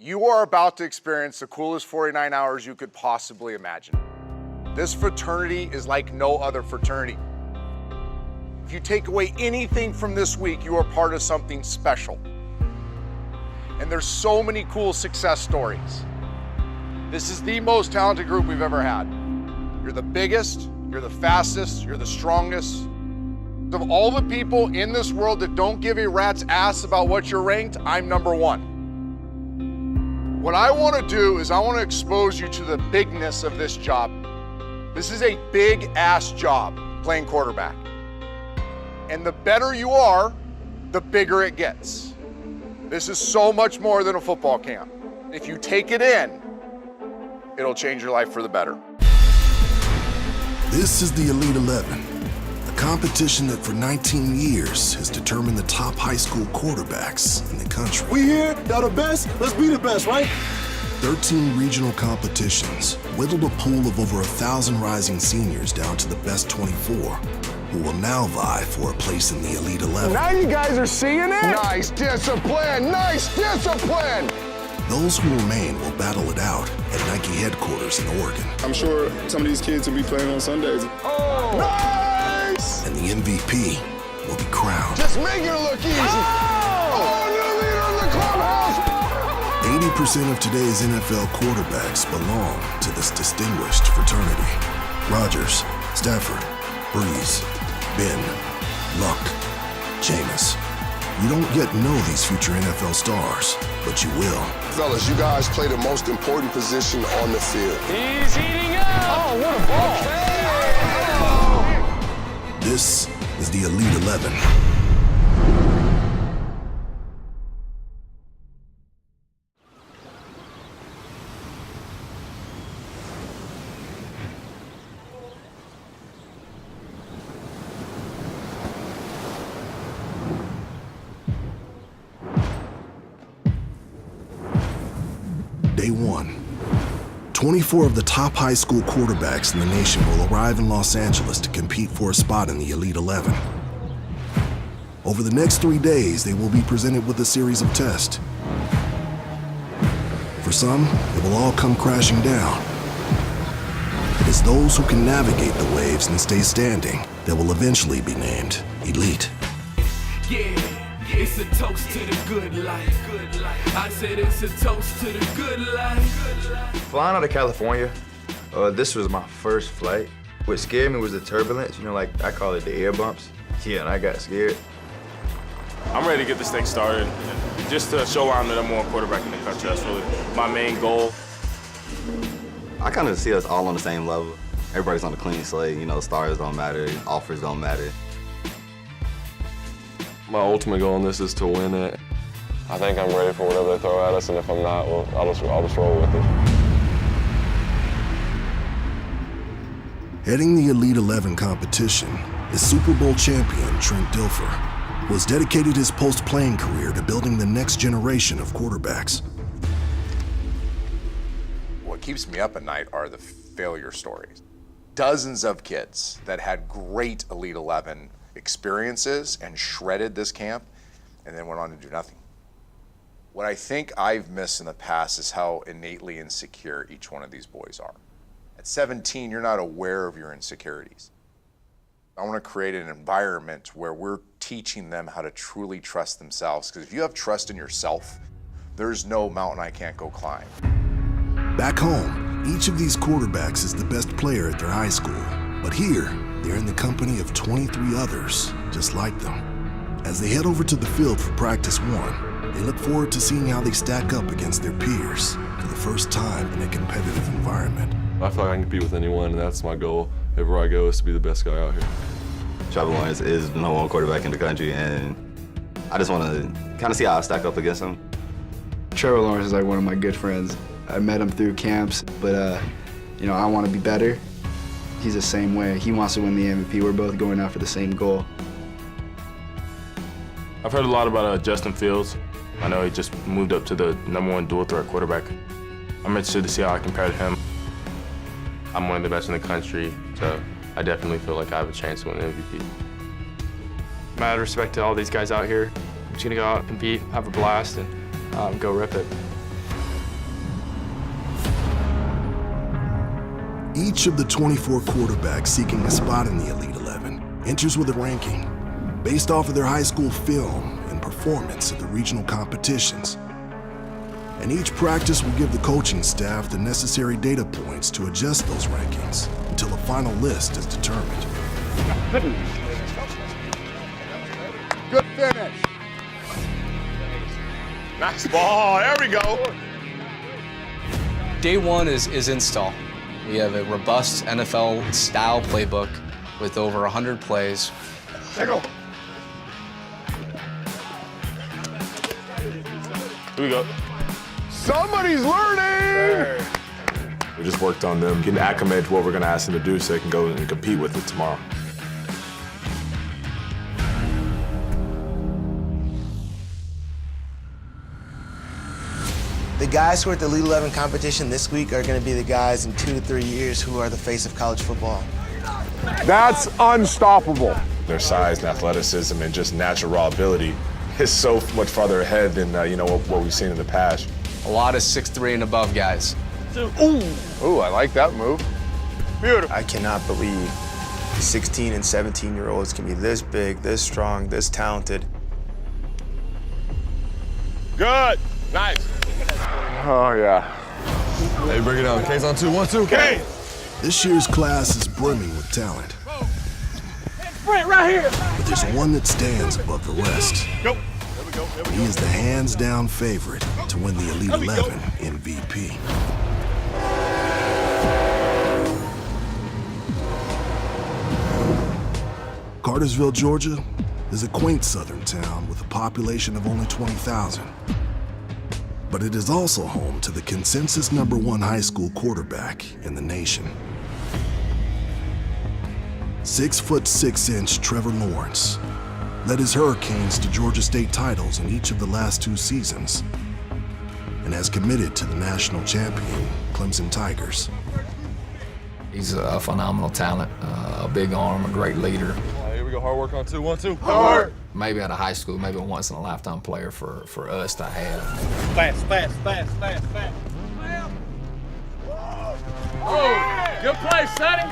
You are about to experience the coolest 49 hours you could possibly imagine. This fraternity is like no other fraternity. If you take away anything from this week, you are part of something special. And there's so many cool success stories. This is the most talented group we've ever had. You're the biggest, you're the fastest, you're the strongest. Of all the people in this world that don't give a rat's ass about what you're ranked, I'm number one. What I want to do is I want to expose you to the bigness of this job. This is a big ass job, playing quarterback. And the better you are, the bigger it gets. This is so much more than a football camp. If you take it in, it'll change your life for the better. This is the Elite 11, a competition that for 19 years has determined the top high school quarterbacks in the country. We here, y'all the best, let's be the best, right? 13 regional competitions whittled a pool of over 1,000 rising seniors down to the best 24, who will now vie for a place in the Elite 11. Now you guys are seeing it? Nice discipline, nice discipline! Those who remain will battle it out at Nike headquarters in Oregon. I'm sure some of these kids will be playing on Sundays. Oh, nice! And the MVP will be crowned. Just make it look easy. Oh, new leader in the clubhouse! 80% of today's NFL quarterbacks belong to this distinguished fraternity. Rodgers, Stafford, Breeze, Ben, Luck, Jameis. You don't yet know these future NFL stars, but you will. Fellas, you guys play the most important position on the field. He's heating up! Oh, what a ball! This is the Elite 11. Day one. 24 of the top high school quarterbacks in the nation will arrive in Los Angeles to compete for a spot in the Elite 11. Over the next 3 days, they will be presented with a series of tests. For some, it will all come crashing down. It is those who can navigate the waves and stay standing that will eventually be named Elite. Yeah, it's a toast to the good life. I said it's a toast to the good life. Flying out of California, this was my first flight. What scared me was the turbulence, like I call it the air bumps. Yeah, and I got scared. I'm ready to get this thing started, just to show I'm the number one quarterback in the country. That's really my main goal. I kind of see us all on the same level. Everybody's on a clean slate, stars don't matter, offers don't matter. My ultimate goal in this is to win it. I think I'm ready for whatever they throw at us, and if I'm not, well, I'll just roll with it. Heading the Elite 11 competition is Super Bowl champion Trent Dilfer, who has dedicated his post-playing career to building the next generation of quarterbacks. What keeps me up at night are the failure stories. Dozens of kids that had great Elite 11 experiences and shredded this camp and then went on to do nothing. What I think I've missed in the past is how innately insecure each one of these boys are. At 17, you're not aware of your insecurities. I want to create an environment where we're teaching them how to truly trust themselves, because if you have trust in yourself, there's no mountain I can't go climb. Back home, each of these quarterbacks is the best player at their high school. But here, they're in the company of 23 others just like them. As they head over to the field for practice one, they look forward to seeing how they stack up against their peers for the first time in a competitive environment. I feel like I can compete with anyone, and that's my goal. Everywhere I go is to be the best guy out here. Trevor Lawrence is the number one quarterback in the country, and I just want to kind of see how I stack up against him. Trevor Lawrence is like one of my good friends. I met him through camps, but I want to be better. He's the same way. He wants to win the MVP. We're both going after the same goal. I've heard a lot about Justin Fields. I know he just moved up to the number one dual threat quarterback. I'm interested to see how I compare to him. I'm one of the best in the country, so I definitely feel like I have a chance to win the MVP. Mad respect to all these guys out here. I'm just gonna go out, compete, have a blast, and go rip it. Each of the 24 quarterbacks seeking a spot in the Elite 11 enters with a ranking based off of their high school film and performance at the regional competitions. And each practice will give the coaching staff the necessary data points to adjust those rankings until a final list is determined. Good finish. Nice ball. There we go. Day one is install. We have a robust NFL-style playbook with over 100 plays. There you go. Here we go. Somebody's learning! We just worked on them getting acclimated to what we're going to ask them to do so they can go and compete with it tomorrow. The guys who are at the Elite 11 competition this week are going to be the guys in 2 to 3 years who are the face of college football. That's unstoppable. Their size and athleticism and just natural raw ability is so much farther ahead than what we've seen in the past. A lot of 6'3" and above guys. Ooh, I like that move. Beautiful. I cannot believe 16 and 17-year-olds can be this big, this strong, this talented. Good. Nice. Oh, yeah. Hey, bring it on. K's on 2, 1, 2. K. This year's class is brimming with talent. Right here. But there's one that stands above the rest. Go. He is the hands-down favorite to win the Elite 11 MVP. Cartersville, Georgia is a quaint southern town with a population of only 20,000. But it is also home to the consensus #1 high school quarterback in the nation. 6'6" Trevor Lawrence led his Hurricanes to Georgia State titles in each of the last 2 seasons and has committed to the national champion Clemson Tigers. He's a phenomenal talent, a big arm, a great leader. Here we go. Hard work on 2, 1, 2. Hard. Maybe out of high school, maybe a once-in-a-lifetime player for us to have. Fast. Oh, good play, Sonny.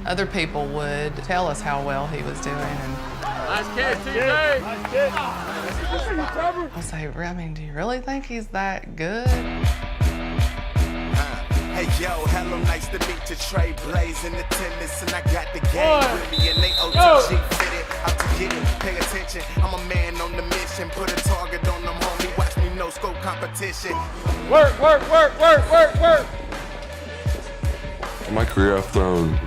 Other people would tell us how well he was doing, and Nice catch, TJ. Nice catch. I'll say, I mean, do you really think he's that good? Hey yo, hello, nice to meet you. Trey Blaze in the tennis, and I got the game with me, and they OTG fitted. Out to get it, pay attention. I'm a man on the mission. Put a target on them, homie. Watch me no scope competition. Work. In my career, I've thrown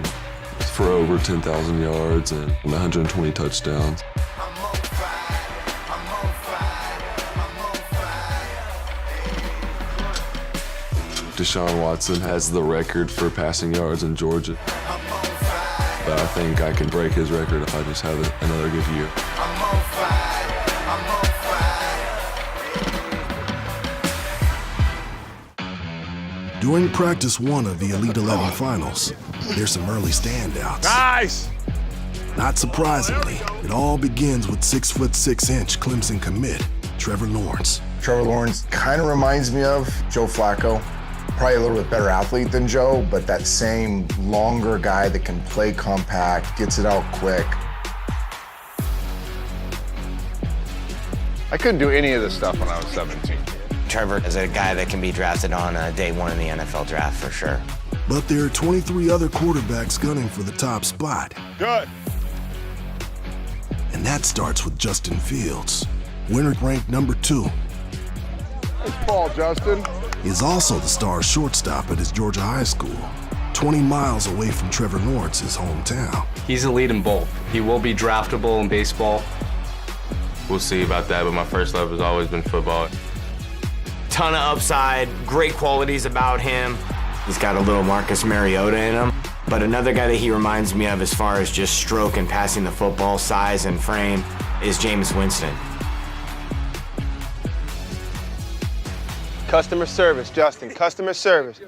for over 10,000 yards and 120 touchdowns. Deshaun Watson has the record for passing yards in Georgia. But I think I can break his record if I just have another good year. During practice 1 of the Elite 11 finals, there's some early standouts. Nice! Not surprisingly, it all begins with 6'6" Clemson commit, Trevor Lawrence. Trevor Lawrence kind of reminds me of Joe Flacco. Probably a little bit better athlete than Joe, but that same longer guy that can play compact, gets it out quick. I couldn't do any of this stuff when I was 17. Trevor is a guy that can be drafted on day 1 in the NFL draft for sure. But there are 23 other quarterbacks gunning for the top spot. Good. And that starts with Justin Fields, winner ranked #2. Nice ball, Justin. He is also the star shortstop at his Georgia high school, 20 miles away from Trevor Lawrence's hometown. He's elite in both. He will be draftable in baseball. We'll see about that, but my first love has always been football. Ton of upside, great qualities about him. He's got a little Marcus Mariota in him. But another guy that he reminds me of as far as just stroke and passing the football, size and frame, is Jameis Winston. Customer service, Justin. Customer service.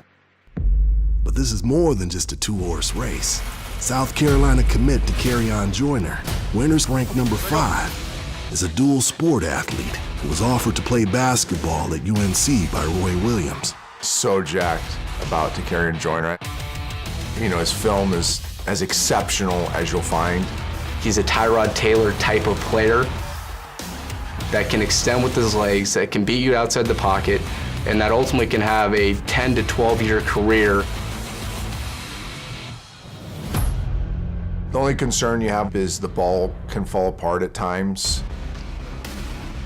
But this is more than just a 2-horse race. South Carolina commit to Kerryon Joyner, winners ranked #5, is a dual sport athlete who was offered to play basketball at UNC by Roy Williams. So jacked about Takarian Joyner. You know, his film is as exceptional as you'll find. He's a Tyrod Taylor type of player that can extend with his legs, that can beat you outside the pocket, and that ultimately can have a 10 to 12-year career. The only concern you have is the ball can fall apart at times.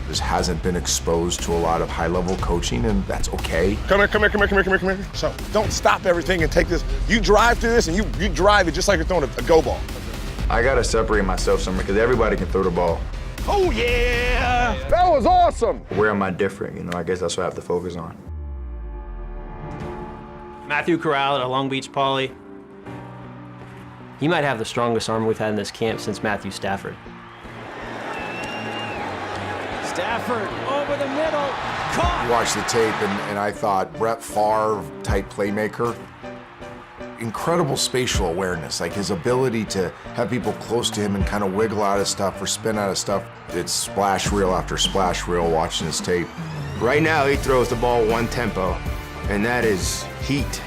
Just hasn't been exposed to a lot of high-level coaching, and that's okay. Come here. So don't stop everything and take this. You drive through this and you drive it just like you're throwing a go ball. I gotta separate myself somewhere because everybody can throw the ball. Oh yeah! That was awesome! Where am I different? You know, I guess that's what I have to focus on. Matthew Corral at Long Beach Poly. He might have the strongest arm we've had in this camp since Matthew Stafford. Stafford over the middle, caught. Watched the tape, and I thought Brett Favre type playmaker. Incredible spatial awareness, like his ability to have people close to him and kind of wiggle out of stuff or spin out of stuff. It's splash reel after splash reel watching his tape. Right now, he throws the ball one tempo, and that is heat.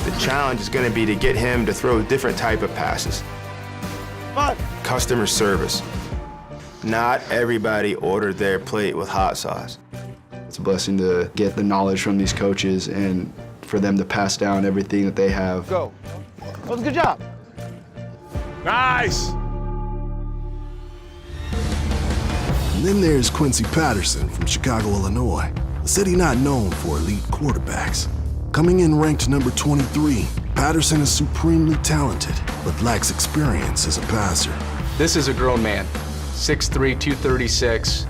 The challenge is going to be to get him to throw a different type of passes. Customer service. Not everybody ordered their plate with hot sauce. It's a blessing to get the knowledge from these coaches and for them to pass down everything that they have. Go. That was a good job. Nice. And then there's Quincy Patterson from Chicago, Illinois, a city not known for elite quarterbacks. Coming in ranked number 23, Patterson is supremely talented, but lacks experience as a passer. This is a grown man, 6'3", 236.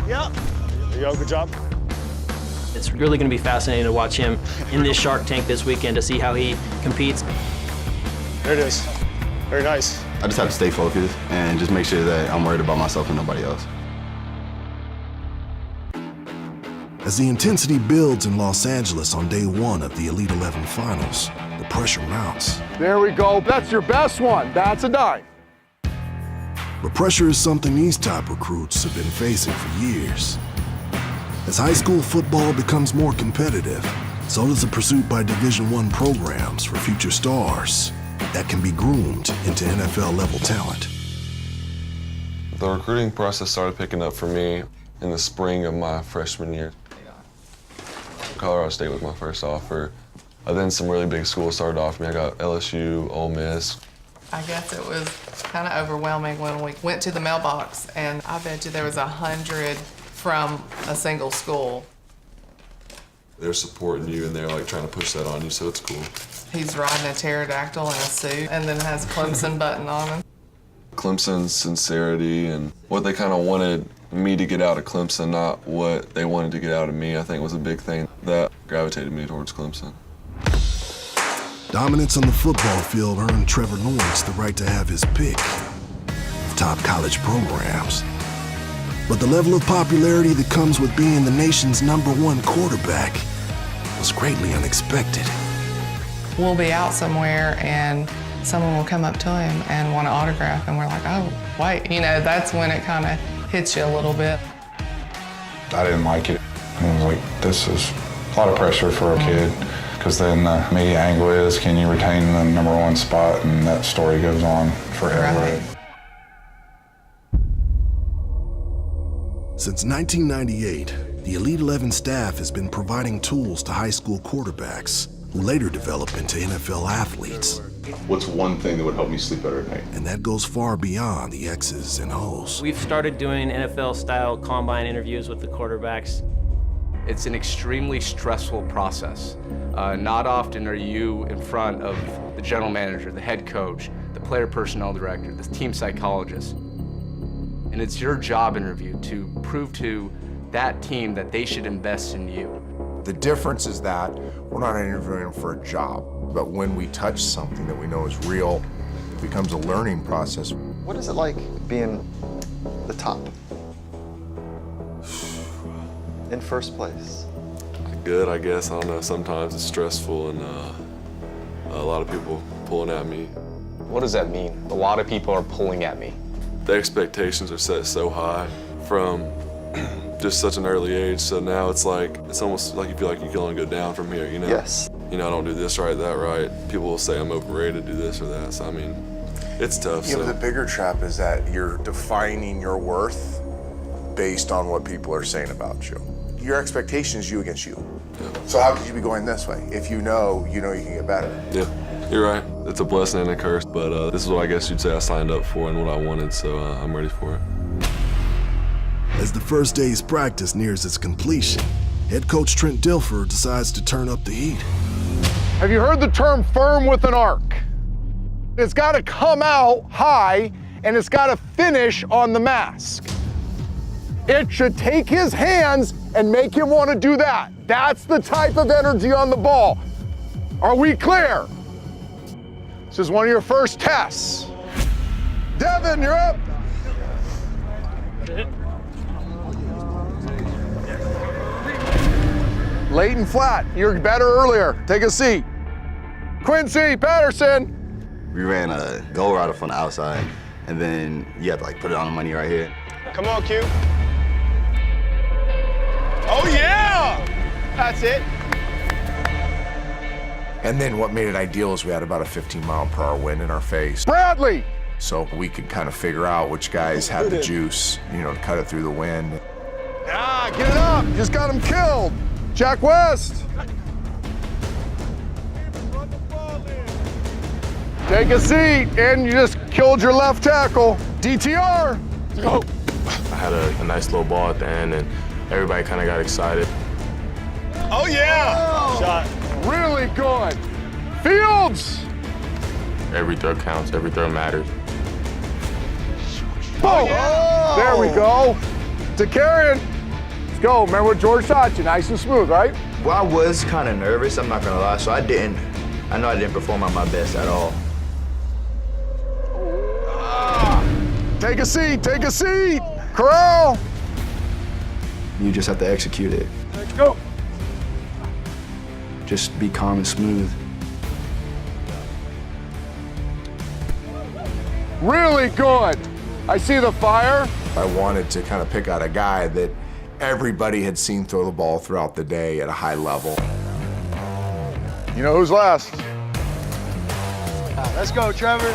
Yep. There you go, good job. It's really going to be fascinating to watch him in this Shark Tank this weekend to see how he competes. There it is. Very nice. I just have to stay focused and just make sure that I'm worried about myself and nobody else. As the intensity builds in Los Angeles on day one of the Elite 11 finals, the pressure mounts. There we go. That's your best one. That's a dime. But pressure is something these top recruits have been facing for years. As high school football becomes more competitive, so does the pursuit by Division I programs for future stars that can be groomed into NFL-level talent. The recruiting process started picking up for me in the spring of my freshman year. Colorado State was my first offer. Then some really big schools started offering me. I got LSU, Ole Miss. I guess it was kind of overwhelming when we went to the mailbox, and I bet you there was 100 from a single school. They're supporting you and they're like trying to push that on you, so it's cool. He's riding a pterodactyl in a suit and then has Clemson button on him. Clemson's sincerity and what they kind of wanted me to get out of Clemson, not what they wanted to get out of me, I think was a big thing that gravitated me towards Clemson. Dominance on the football field earned Trevor Lawrence the right to have his pick of top college programs. But the level of popularity that comes with being the nation's #1 quarterback was greatly unexpected. We'll be out somewhere and someone will come up to him and want an autograph, and we're like, oh, wait. You know, that's when it kind of hits you a little bit. I didn't like it. I was like, this is a lot of pressure for a kid, because then the media angle is, can you retain the #1 spot? And that story goes on forever. Right. Since 1998, the Elite 11 staff has been providing tools to high school quarterbacks who later develop into NFL athletes. What's one thing that would help me sleep better at night? And that goes far beyond the X's and O's. We've started doing NFL-style combine interviews with the quarterbacks. It's an extremely stressful process. Not often are you in front of the general manager, the head coach, the player personnel director, the team psychologist. And it's your job interview to prove to that team that they should invest in you. The difference is that we're not interviewing for a job, but when we touch something that we know is real, it becomes a learning process. What is it like being the top? In first place? Good, I guess. I don't know. Sometimes it's stressful and a lot of people pulling at me. What does that mean? A lot of people are pulling at me. The expectations are set so high from just such an early age. So now it's almost like you feel like you can only go down from here, you know? Yes. You know, I don't do this right, that right. People will say I'm overrated to do this or that. So, I mean, it's tough. Yeah, so. but the bigger trap is that you're defining your worth based on what people are saying about you. Your expectation is you against you. Yeah. So how could you be going this way? If you know you can get better. Yeah, you're right. It's a blessing and a curse, but this is what I guess you'd say I signed up for and what I wanted, so I'm ready for it. As the first day's practice nears its completion, head coach Trent Dilfer decides to turn up the heat. Have you heard the term firm with an arc? It's got to come out high and it's got to finish on the mask. It should take his hands and make him want to do that. That's the type of energy on the ball. Are we clear? This is one of your first tests. Devin, you're up. Leighton Flat, you're better earlier. Take a seat. Quincy Patterson. We ran a goal route from the outside, and then you have to put it on the money right here. Come on, Q. Oh, yeah! That's it. And then what made it ideal is we had about a 15-mile-per-hour wind in our face. Bradley! So we could kind of figure out which guys had the juice, to cut it through the wind. Ah, get it up. Just got him killed. Jack West. Take a seat, and you just killed your left tackle. DTR. Let's go. I had a nice little ball at the end, and everybody kind of got excited. Oh, yeah! Shot. Really good. Fields. Every throw counts. Every throw matters. Boom. There we go. Zakarian. Let's go. Remember what George taught you, nice and smooth, right? Well, I was kind of nervous, I'm not gonna lie, so I know I didn't perform at my best at all. Take a seat, take a seat. Corral. You just have to execute it. Let's go. Just be calm and smooth. Really good. I see the fire. I wanted to kind of pick out a guy that everybody had seen throw the ball throughout the day at a high level. You know who's last? Let's go, Trevor.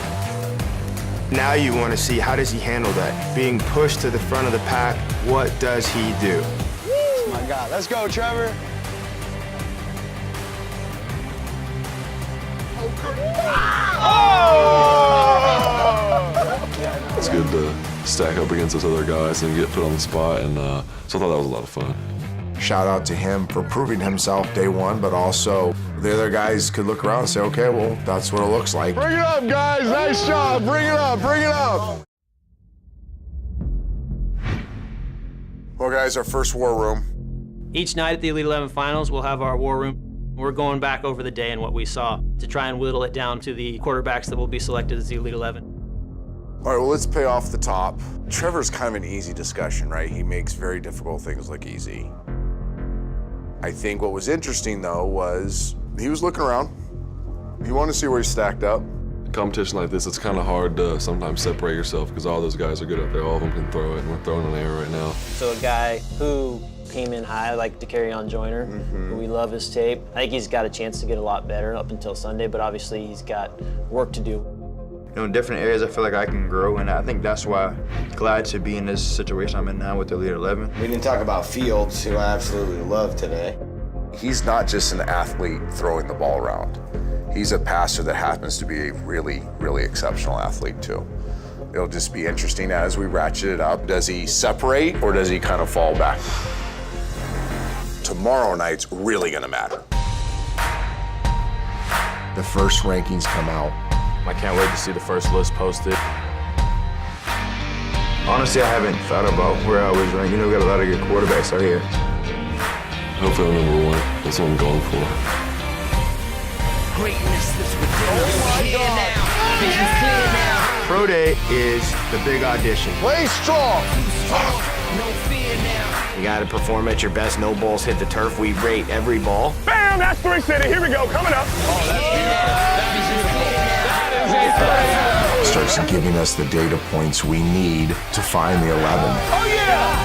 Now you want to see how does he handle that? Being pushed to the front of the pack, what does he do? Oh my God, let's go, Trevor. It's good to stack up against those other guys and get put on the spot, and so I thought that was a lot of fun. Shout out to him for proving himself day one, but also the other guys could look around and say, okay, well, that's what it looks like. Bring it up, guys. Nice job. Bring it up. Bring it up. Well, guys, our first war room. Each night at the Elite 11 Finals, we'll have our war room. We're going back over the day and what we saw to try and whittle it down to the quarterbacks that will be selected as the Elite 11. All right, well, let's pay off the top. Trevor's kind of an easy discussion, right? He makes very difficult things look easy. I think what was interesting, though, was he was looking around. He wanted to see where he stacked up. A competition like this, it's kind of hard to sometimes separate yourself because all those guys are good up there. All of them can throw it, and we're throwing an air right now. So a guy who came in high, like DeCarrion Joyner, who we love his tape. I think he's got a chance to get a lot better up until Sunday, but obviously he's got work to do. In different areas, I feel like I can grow, and I think that's why I'm glad to be in this situation I'm in now with the Elite 11. We didn't talk about Fields, who I absolutely love today. He's not just an athlete throwing the ball around. He's a passer that happens to be a really, really exceptional athlete, too. It'll just be interesting as we ratchet it up. Does he separate, or does he kind of fall back? Tomorrow night's really gonna matter. The first rankings come out. I can't wait to see the first list posted. Honestly, I haven't thought about where I was ranked. We got a lot of good quarterbacks out here. Hopefully I'm number one. That's what I'm going for. Greatness is within us. Here now. Vision clear now. Pro Day is the big audition. Play strong. No fear now. You got to perform at your best. No balls hit the turf. We rate every ball. Bam, that's 3 City. Here we go, coming up. Starts giving us the data points we need to find the 11. Oh, yeah!